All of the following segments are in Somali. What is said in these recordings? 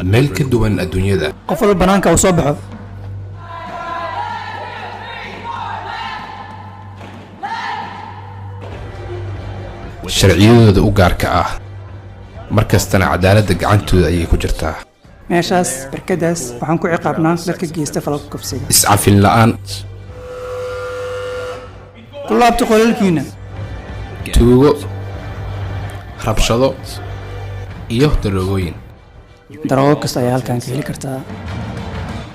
meel ka duwan adduunyada. qof walba banaanka uu soo baxo. sharciyadooda u gaarka ah markastana cadaaladda gacantooda ayay ku jirtaa. meeshaas barkadaas waxaan ku ciqaabnaa dadka geysta falalka kufsiga. iscafin la'aan, ku laabta qolalkiina. tuugo, rabshado iyo daroogooyin. daroogo kasta ayaa halkan ka heli kartaa.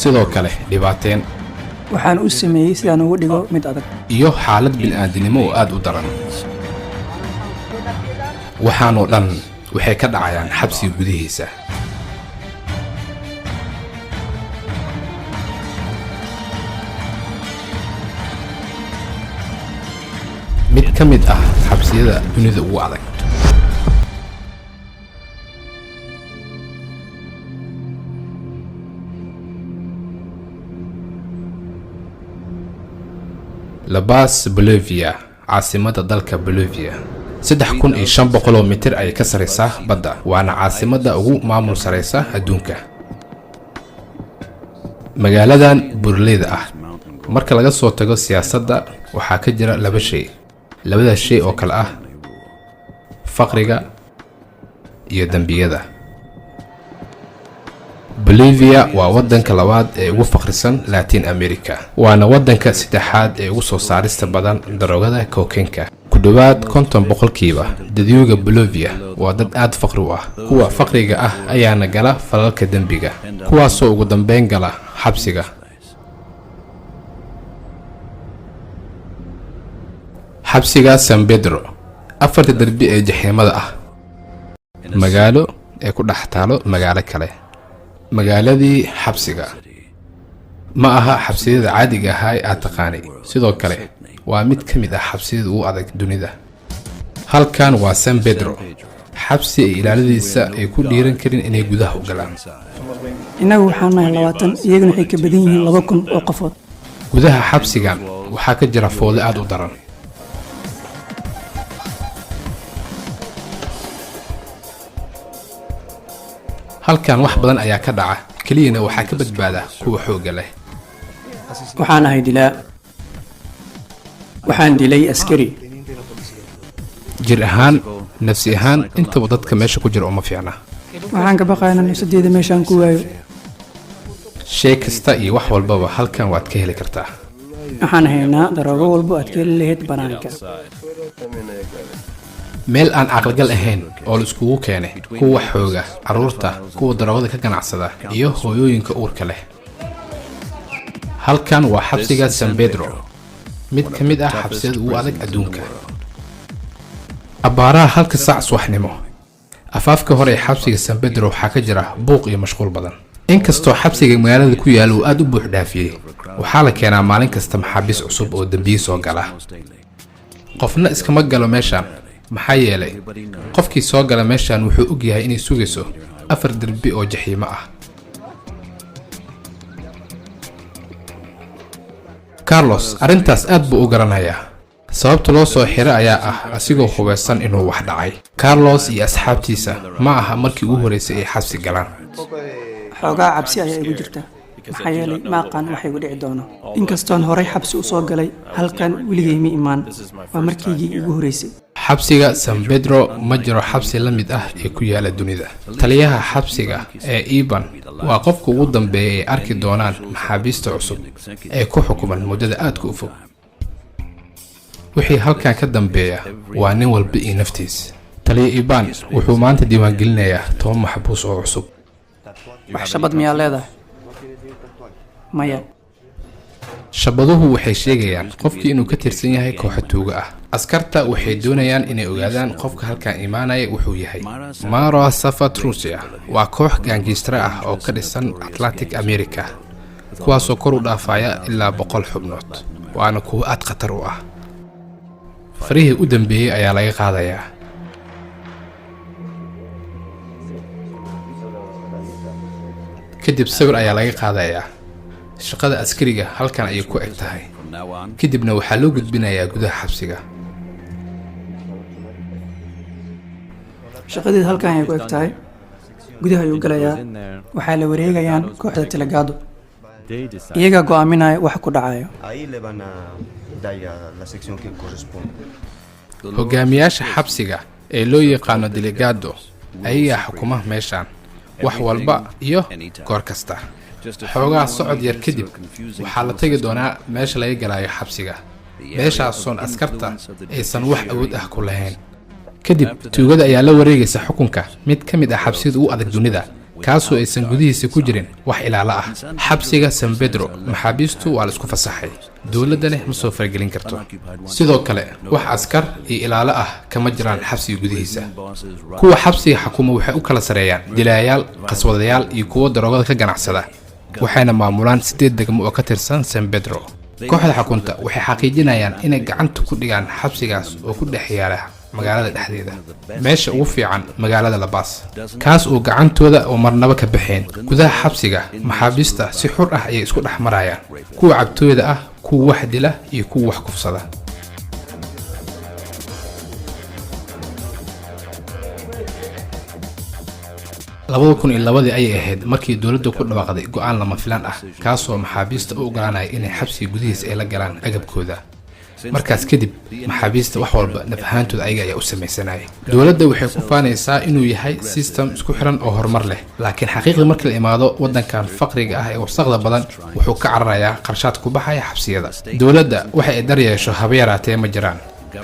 sidoo kale dhibaateen waxaan u sameeyey sidaan ugu dhigo mid adag. iyo xaalad bini'aadinimo oo aad u daran. waxaanoo dhan waxay ka dhacayaan xabsiga gudihiisa. mid ka mid ah xabsiyada dunida ugu adag. La Paz, Bolivia, caasimadda dalka Bolivia. 3,500 mitir ayay ka sareysaa badda, waana caasimadda ugu maamul sareysa adduunka. magaaladan buuraleyda ah marka laga soo tago siyaasadda waxaa ka jira laba shay. labada shay oo kale ah faqriga iyo dambiyada. Bolivia waa wadanka labaad ee ugu faqrisan Latin America, waana wadanka saddexaad ee ugu soo saarista badan daroogada cocaine-ka. ku dhawaad 50% dadweynaha Bolivia waa dad aad faqri u ah. kuwa faqriga ah ayaana gala falalka dambiga, kuwaasoo ugu dambeyn gala xabsiga. xabsiga San Pedro, afarta darbi ee jaxiimada ah, magaalo ee ku dhex taalo magaalo kale. magaaladii xabsiga ma aha xabsiyada caadiga ah ee aad taqaanay, sidoo kale waa mid ka mid ah xabsiyada ugu adag dunida. halkan waa San Pedro, xabsi ay ilaaladiisa ay ku dhiiran karin inay gudaha u galaan. innagu waxaan nahay 20, iyaguna waxay ka badan yihiin 2,000 oo qofood. gudaha xabsigan waxaa ka jira foole aad u daran. halkan wax badan ayaa ka dhaca, keliyana waxaa ka badbaada kuwa xoogga leh. waxaan ahay dilaa. waxaan dilay askari. jir ahaan, nafsi ahaan, intaba dadka meesha ku jira uma fiicna. waxaan ka baqaynaa nafsadeeda meeshaan ku waayo. shay kasta iyo wax walbaba halkan waad ka heli kartaa. waxaan haynaa daroogo walbo aad ka heli lahayd banaanka. meel aan caqligal ahayn oo la iskugu keenay kuwa xooga, carruurta, kuwa daroogada ka ganacsada iyo hooyooyinka uurka leh. halkan waa xabsiga San Pedro, mid ka mid ah xabsiyada ugu adag adduunka. abbaaraha 1 saac subaxnimo afaafka hore ee xabsiga San Pedro waxaa ka jira buuq iyo mashquul badan. inkastoo xabsiga magaalada ku yaal uu aad u buux dhaafiyey, waxaa la keenaa maalin kasta maxaabiis cusub oo dambiye soo gala. qofna iskama galo meeshaan, maxaa yeelay qofkii soo gala meeshaan wuxuu og yahay inay sugayso 4 darbi oo jaxiimo ah. Carlos arrintaas aad buu u garanayaa. sababta loo soo xiray ayaa ah asigoo hubeysan inuu wax dhacay. Carlos iyo asxaabtiisa ma aha markii ugu horeysay ay xabsi galaan. xoogaa cabsi ayaa igu jirta, maxaa yeelay ma aqaan waxa igu dhici doono. inkastoon horey xabsi u soo galay, halkan weligay ma imaan. waa markiigii igu horeysay. xabsiga San Pedro ma jiro xabsi la mid ah ee ku yaala dunida. taliyaha xabsiga ee Iban waa qofka ugu dambeeya ay arki doonaan maxaabiista cusub ee ku xukuman muddada aadka u fog. wixii halkan ka dambeeya waa nin walba iyo naftiis. taliya Iban wuxuu maanta diiwaangelinayaa 10 maxbuus oo cusub. wax shabad miyaa leedahay? maya. shabaduhu waxay sheegayaan qofkii inuu ka tirsan yahay koox tuuga ah. askarta waxay doonayaan inay ogaadaan qofka halkan imaanaya wuxuu yahay. Mara Salvatrucha waa koox gaangiistra ah oo ka dhisan Atlantic America, kuwaasoo kor u dhaafaya ilaa 100 xubnood, waana kuwa aad khatar u ah. farihii u dambeeyay ayaa laga qaadayaa. kadib sawir ayaa laga qaadayaa. shaqada askariga halkan ayay ku eg tahay. kadibna waxaa loo gudbinayaa gudaha xabsiga. shaqadeed halkan ayay ku eg tahay. gudaha ayuu galayaa waxaa la wareegayaan kooxda Delegado iyaga go'aaminaya wax ku dhacayo Ahí le van a dar a la sección que corresponde. hogaamiyaasha xabsiga ee loo yaqaano delegado ayagaa xukuma meeshaan wax walba iyo goor kasta xoogaa socod yar kadib waxaa la tegi doonaa meesha laga galayo xabsiga meeshaasoon askarta aysan wax awood ah ku lahayn kadib tuugada ayaa la wareegaysa xukunka mid ka mid ah xabsiyada ugu adag dunida kaasoo aysan gudihiisa ku jirin wax ilaalo ah xabsiga San Pedro maxaabiistu waa la isku fasaxay dowladana ma soo faragelin karto sidoo kale wax askar iyo ilaalo ah kama jiraan xabsiga gudihiisa kuwa xabsiga xukuma waxay u kala sareeyaan dilaayaal qaswadayaal iyo kuwa daroogada ka ganacsada waxayna maamulaan 8 degmo oo ka tirsan San Pedro kooxda xukunta waxay xaqiijinayaan inay gacanta ku dhigaan xabsigaas oo ku dhex yaala magaalada dhexdeeda meesha ugu fiican magaalada La Paz kaas oo gacantooda oo marnaba ka baxeen gudaha xabsiga maxaabiista si xur ah ayay isku dhex marayaan kuwa cabtooyda ah kuwa wax dila iyo kuwa wax kufsada 2002 ayay ahayd markii dowladda ku dhawaaqday go'aan lama filaan ah kaasoo maxaabiista u ogolaanaya inay xabsiga gudihiisa ay la galaan agabkooda markaas kadib maxaabiista wax walba naf ahaantooda ayaga ayaa u samaysanayay dowladda waxay ku faanaysaa inuu yahay system isku xiran oo horumar leh laakiin xaqiiqda marka la imaado waddankan faqriga ah ee wasaqda badan wuxuu ka cararayaa qarshaad ku baxaya xabsiyada dowladda waxa ay daryeesho haba yaraatee ma jiraan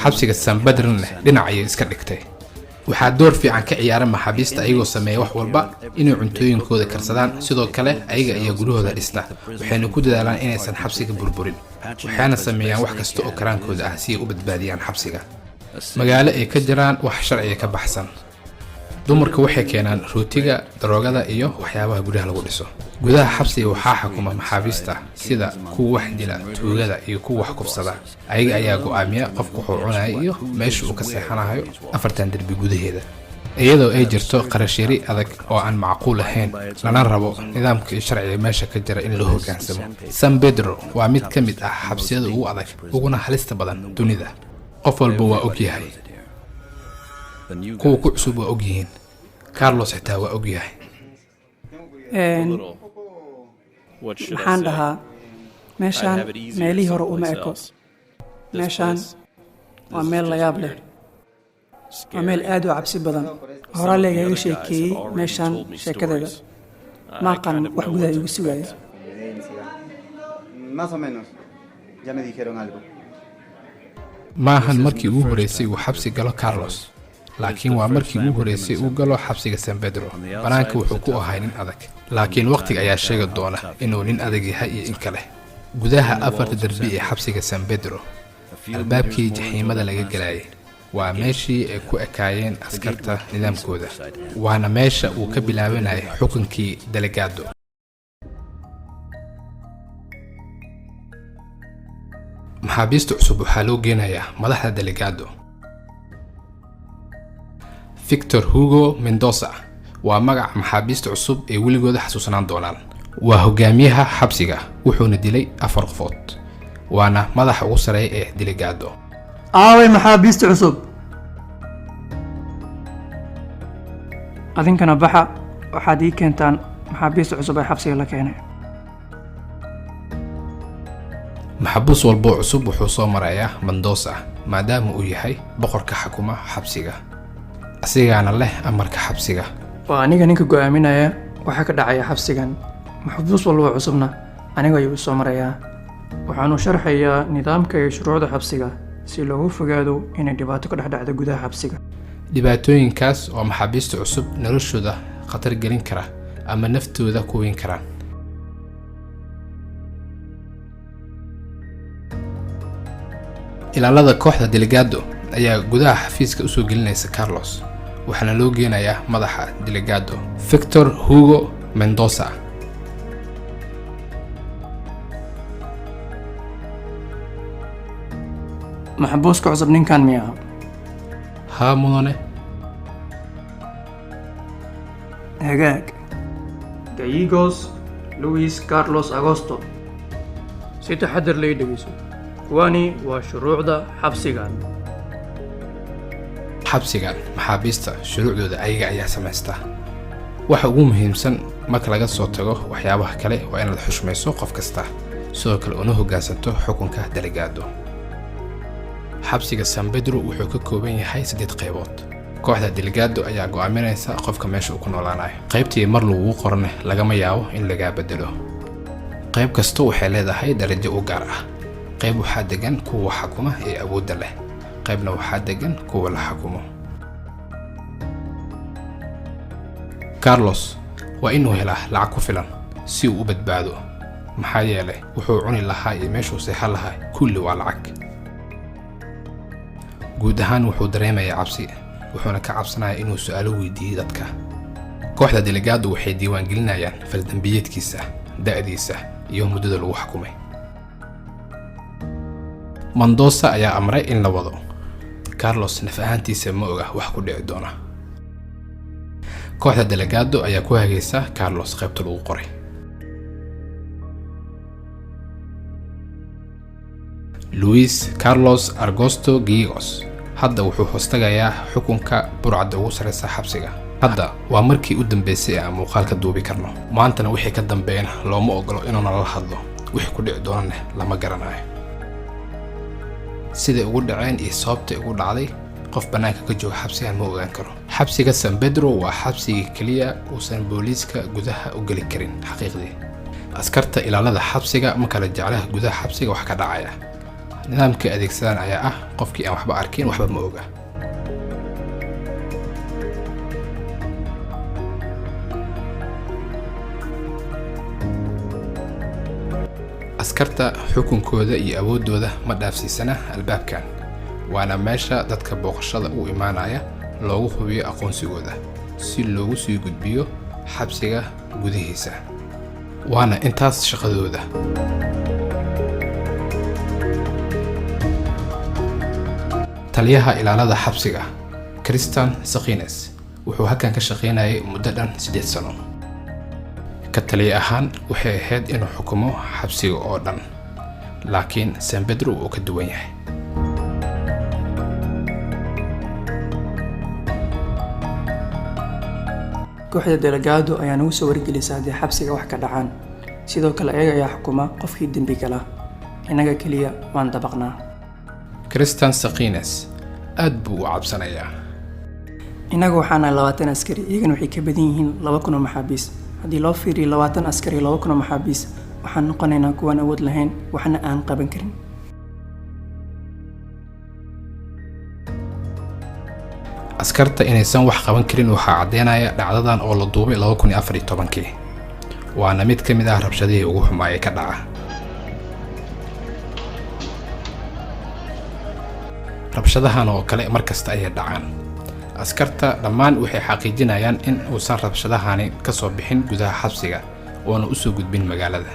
xabsiga San Pedro leh dhinac ayay iska dhigtay waxaa door fiican ka ciyaara maxaabiista ayagoo sameeya wax walba inay cuntooyinkooda karsadaan sidoo kale ayaga ayaa gudahooda dhista waxayna ku dadaalaan inaysan xabsiga burburin waxayna sameeyaan wax kasta oo karaankooda ah si ay u badbaadiyaan xabsiga magaalo ay ka jiraan wax sharciga ka baxsan dumarka waxay keenaan rootiga daroogada iyo waxyaabaha gudaha lagu dhiso gudaha xabsiga waxaa xukuma maxaabiista sida kuwa wax dila tuugada iyo kuwa wax kufsada ayaga ayaa go'aamiya qofku wuxuu cunaya iyo meesha uu ka seexanayo afartan derbi gudaheeda iyadoo ay jirto qarash yari adag oo aan macquul ahayn lana rabo nidaamka iyo sharciga meesha ka jira in loo hoggaansamo San Pedro waa mid ka mid ah xabsiyada ugu adag uguna halista badan dunida qof walba waa og yahay kuwa ku cusub waa og yihiin Carlos xitaa waa og yahay maxaan dhahaa meeshaan meelihii hore uma eko meeshaan waa meel la yaab leh waa meel aad u cabsi badan horaa leegaga sheekeeyey meeshaan sheekadeeda maaqan wax gudaha igu sugaya Más o menos. Ya me dijeron algo. maahan markii ugu horeysay uu xabsi galo Carlos laakiin waa markii ugu horeysay uu galo xabsiga San Pedro banaanka wuxuu ku ahaa nin adag laakiin waqtiga ayaa sheegi doona inuu nin adag yahay iyo in kale gudaha afarta darbi ee xabsiga San Pedro albaabkii jaxiimada laga galayay waa meeshii ay ku ekaayeen askarta nidaamkooda waana meesha uu ka bilaabanayay xukunkii delegado maxaabiista cusub waxaa loo geenayaa madaxda delegado Victor Hugo Mendoza waa magaca maxaabiista cusub ee weligooda xasuusanaan doonaan waa hogaamiyaha xabsiga wuxuuna dilay 4 qofood waana madaxa ugu sareeya ee delegado aaway maxaabiista cusub adinkana baxa waxaad ii keentaan maxaabiista cusub ee xabsiga la keenay maxbuus walba cusub wuxuu soo marayaa Mendoza maadaama uu yahay boqorka xukuma xabsiga asigaana leh amarka xabsiga waa aniga ninka go'aaminaya waxa ka dhacaya xabsigan maxbuus walba cusubna aniga ayuu soo marayaa waxaanu sharxayaa nidaamka iyo shuruucda xabsiga si loogu fogaado inay dhibaato ka dhex dhacdo gudaha xabsiga dhibaatooyinkaas oo maxaabiista cusub noloshooda khatar gelin kara ama naftooda ku weyn karaan ilaalada kooxda delegado ayaa gudaha xafiiska u soo gelinaysa Carlos waxaana loo geenayaa madaxa delegado Victor Hugo Mendoza maxbuuska cusub ninkan miyaa haa mudane hagaag Gallegos Luis Carlos Agosto si taxadar lay dhegeyso kuwani waa shuruucda xabsigan xabsigan maxaabiista shuruucdooda ayaga ayaa samaysta waxa ugu muhiimsan marka laga soo tago waxyaabaha kale waa inaad xushmayso qof kasta sidoo kale una hoggaansanto xukunka delegado. xabsiga San Pedro wuxuu ka kooban yahay 8 qaybood. kooxda delegado ayaa go'aaminaysa qofka meesha uu ku noolaanayo. qaybtii mar lagu qorne lagama yaabo in laga bedelo. qayb kasta waxay leedahay darajo u gaar ah. qayb waxaa degan kuwa xukuma ee awoodda leh, qaybna waxaa degan kuwa la xukumo. Carlos waa inuu helaa lacag ku filan si uu u badbaado, maxaa yeelay wuxuu cuni lahaa iyo meeshuu seexan lahaa kulli waa lacag. guud ahaan wuxuu dareemayaa cabsi, wuxuuna ka cabsanayaa inuu su'aalo weydiiyo dadka. kooxda delegado waxay diiwaan gelinayaan faldambiyeedkiisa, da'diisa iyo muddada lagu xukumay. Mendoza ayaa amray in la wado. Carlos naf ahaantiisa ma oga wax ku dhici doona. kooxda delegado ayaa ku hagaysa Carlos qaybta lagu qoray. Luis Carlos Augusto Giegos hadda wuxuu hoostagayaa xukunka burcadda ugu sareysa xabsiga. hadda waa markii u dambeysay ee aan muuqaalka duubi karno. maantana wixii ka dambeeyna looma ogolo inuu nala hadlo. wixii ku dhici doonana lama garanayo. sida ugu dhaceen iyo sababta ugu dhacday qof banaanka ka jooga xabsigan ma ogaan karo. xabsiga San Pedro waa xabsiga kaliya uusan booliiska gudaha u gali karin xaqiiqdii. askarta ilaalada xabsiga ma kala jeclaha gudaha xabsiga wax ka dhacaya. nidaamka adeegsadaan ayaa ah qofkii aan waxba arkin waxba ma oga. askarta xukunkooda iyo awoodooda ma dhaafsiisana albaabkan. waana meesha dadka booqashada u imaanaya loogu hubiyo aqoonsigooda si loogu sii gudbiyo xabsiga gudihiisa. waana intaas shaqadooda. taliyaha ilaalada xabsiga Cristian Sakines wuxuu halkan ka shaqeynayay muddo dhan 8 sano. ka taliye ahaan waxay ahayd inuu xukumo xabsiga oo dhan, laakiin San Pedro uu ka duwan yahay. kooxda delegado ayaa nagu soo wargelisay haddii xabsiga wax ka dhacaan. sidoo kale ayaga ayaa xukuma qofkii dembi gala. innaga keliya waan dabaqnaa. Cristian Sakines aad buu u cabsanayaa. innaga waxaana 20 askari, iyagana waxay ka badan yihiin 2,000 oo maxaabiis. haddii loo fiiriyo 20 askari 2,000 oo maxaabiis, waxaan noqonaynaa kuwaan awood lahayn waxna aan qaban karin. askarta inaysan wax qaban karin waxaa caddeynaya dhacdadan oo la duubay 2014. waana mid ka mid ah rabshadihii ugu xumaayay ka dhaca. rabshadahan oo kale markasta ayay dhacaan. askarta dhammaan waxay xaqiijinayaan in uusan rabshadahani ka soo bixin gudaha xabsiga oona u soo gudbin magaalada.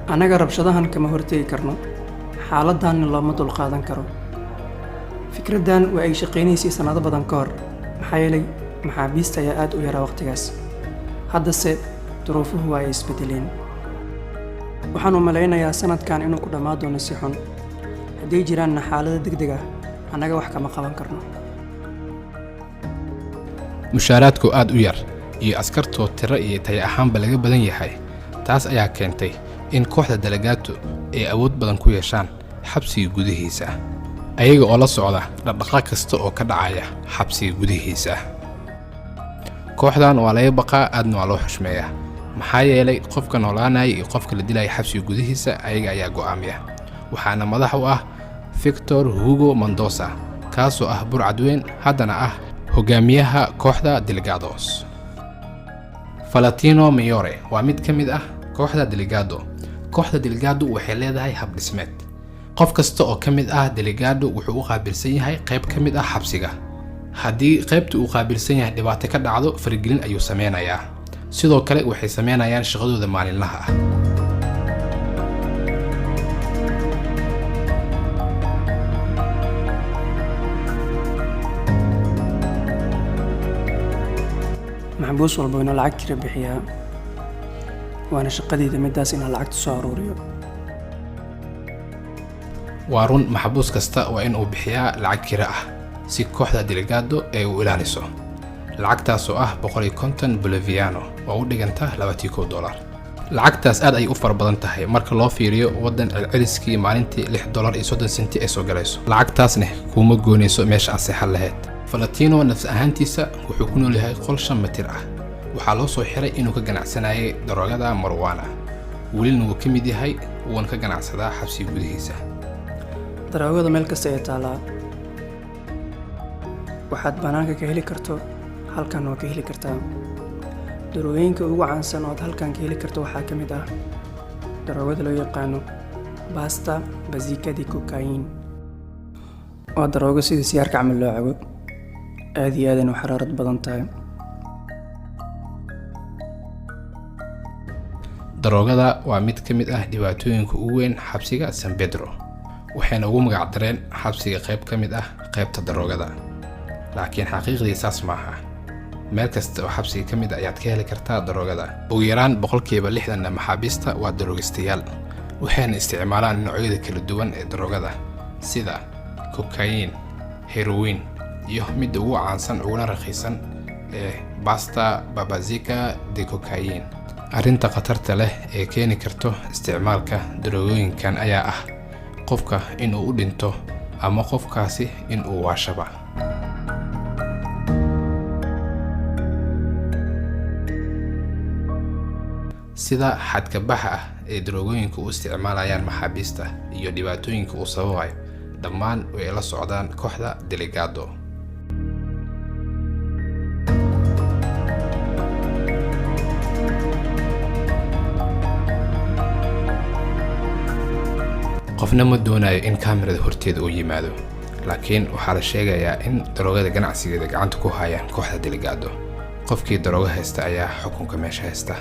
annaga rabshadahan kama hortegi karno. xaaladdaanna looma dulqaadan karo. fikraddan waa ay shaqaynaysay sannado badan ka hor, maxaa yeelay maxaabiista ayaa aad u yaraa waqtigaas. haddase duruufuhu waa ay isbedeleen. waxaan u malaynayaa sanadkan inuu ku dhammaan doono si xun. hadday jiraanna xaalado degdeg ah, annaga wax kama qaban karno. mushaaraadku aad u yar iyo askartoo tiro iyo tayo ahaanba laga badan yahay. taas ayaa keentay in kooxda delegado ay awood badan ku yeeshaan xabsiga gudihiisa, ayaga oo la socda dhaqdhaqaaq kasta oo ka dhacaya xabsiga gudihiisa. kooxdan waa laga baqaa, aadna waa loo xushmeeyaa, maxaa yeelay qofka noolaanaya iyo qofka la dilaya xabsiga gudihiisa ayaga ayaa go'aamiya. waxaana madax u ah Victor Hugo Mendoza, kaasoo ah burcad weyn haddana ah hogaamiyaha kooxda delegados. Valentino Mayore waa mid ka mid ah kooxda delegado. kooxda delegado waxay leedahay hab dhismeed. qof kasta oo ka mid ah delegado wuxuu u qaabilsan yahay qayb ka mid ah xabsiga. haddii qaybta uu qaabilsan yahay dhibaato ka dhacdo, faragelin ayuu sameynayaa. sidoo kale waxay sameynayaan shaqadooda maalinlaha ah. maxbuus walba inuu lacag kira bixiyaa, waana shaqadeyda midaas inaan lacagta soo aruuriyo. waa run maxbuus kasta waa in uu bixiyaa lacag kira ah si kooxda delegado ay u ilaaliso lacagtaas oo ah 150 boliviano oo u dhiganta $21 lacagtaas aad ay u far badan tahay marka loo fiiriyo wadan celceliskii maalintii $6.30 ay soo galayso lacagtaasna kuma goonayso meesha ansixan lahayd Valentino nafs ahaantiisa wuxuu ku nool yahay qol 5 mitir ah waxaa loo soo xiray inuu ka ganacsanayay daroogada marijuana welina uu ka mid yahay uuna ka ganacsadaa xabsiga gudihiisa daroogada meel kasta ay taalaa waxaad banaanka ka heli karto halkan oo ka heli kartaa darooyinka ugu caansan oo halkan ka heli karto waxaa ka mid ah daroogada loo yaqaano pasta basica di cocaine waa daroogo sida sigaarka camal loo cabo aad iyo aad u xaraarad badan tahay daroogada waa mid ka mid ah dhibaatooyinka ugu weyn xabsiga San Pedro waxayna ugu magac dareen xabsiga qayb ka mid ah qaybta daroogada laakiin xaqiiqdii saas maaha meel kasta oo xabsiga ka mid ah ayaad ka heli kartaa daroogada ugu yaraan 60% maxaabiista waa daroogistayaal waxayna isticmaalaan noocyada kala duwan ee daroogada sida cocaine heroin iyo mid ugu caansan uguna raqiisan ee pasta basica di cocaine arrinta khatarta leh ee keeni karto isticmaalka daroogooyinkan ayaa ah qofka inuu u dhinto ama qofkaasi inuu waashaba sida xadka baxa ah ee daroogooyinka u isticmaalayaan maxaabiista iyo dhibaatooyinka uu sababayo dhammaan way la socdaan kooxda delegado qofna ma doonayo in kaamirada horteeda uu yimaado laakiin waxaa la sheegayaa in daroogada ganacsigeeda gacanta ku hayaan kooxda delegado qofkii daroogo haysta ayaa xukunka meesha haysta